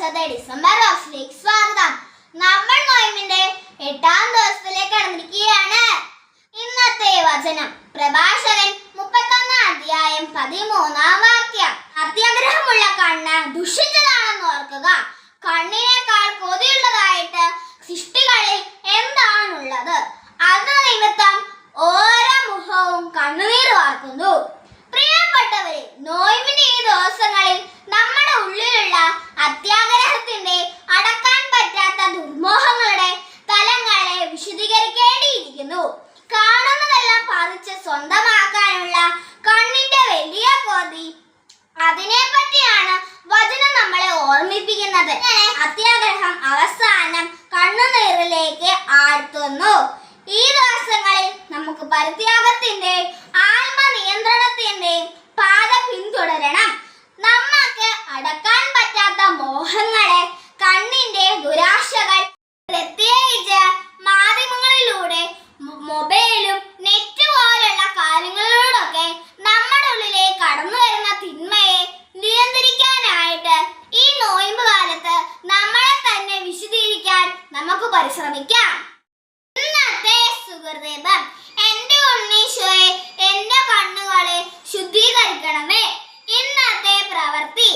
വർഷത്തെ ഡിസംബർ മാസത്തിലേക്ക് സ്വാഗതം. നമ്മൾ നോയമ്പിന്റെ 8ാം ദിവസത്തിലേക്ക് കടന്നിരിക്കുകയാണ്. ഇന്നത്തെ വചനം പ്രഭാഷകൻ 31 അധ്യായം 13 വാക്യം. അത്യാഗ്രഹമുള്ള കണ്ണ് ദുഷിച്ചതാണെന്ന് ഓർക്കുക. കണ്ണിനേക്കാൾ കൊതിയുള്ളതായിട്ട് സൃഷ്ടികളിൽ എന്താണുള്ളത്? അത് നിമിത്തം ഓരോ മുഖവും കണ്ണുനീർ വാർക്കുന്നു. പ്രിയപ്പെട്ടവരെ, നോയമ്പിന്റെ ഈ ദിവസങ്ങളിൽ നമ്മുടെ ഉള്ളിലുള്ള അത്യാഗ്രഹത്തിന്റെ അടക്കാൻ പറ്റാത്ത ദുർമോഹങ്ങളുടെ തലങ്ങളെ വിശദീകരിക്കേണ്ടിയിരിക്കുന്നു. കാണുന്നതെല്ലാം പറിച്ച് സ്വന്തമാക്കാനുള്ള കണ്ണിന്റെ വലിയ കൊതി, അതിനെ പറ്റിയാണ് വചനം നമ്മളെ ഓർമ്മിപ്പിക്കുന്നത്. അത്യാഗ്രഹം അവസാനം കണ്ണുനീറിലേക്ക് ആഴ്ത്തുന്നു. ഈ ദിവസങ്ങളിൽ നമുക്ക് പരിത്യാഗത്തിന്റെ ആത്മനിയന്ത്രണത്തിന്റെയും പാത പിന്തുടരണം. നമുക്ക് അടക്കാൻ പറ്റാത്ത മോഹങ്ങളെ, കണ്ണിന്റെ ദുരാശകൾ, പ്രത്യേകിച്ച് മാധ്യമങ്ങളിലൂടെ, മൊബൈലും നെറ്റ് പോലുള്ള കാര്യങ്ങളിലൂടെയൊക്കെ നമ്മുടെ ഉള്ളിലേക്ക് കടന്നു വരുന്ന തിന്മയെ നിയന്ത്രിക്കാനായിട്ട് ഈ നോയമ്പ് കാലത്ത് നമ്മളെ തന്നെ വിശദീകരിക്കാൻ നമുക്ക് പരിശ്രമിക്കാം. ഇന്നത്തെ സുഹൃതം, എന്റെ ഉണ്ണീശോയെ എന്റെ കണ്ണുകളെ ശുദ്ധീകരിക്കണമേ. ഇന്നത്തെ പ്രവൃത്തി,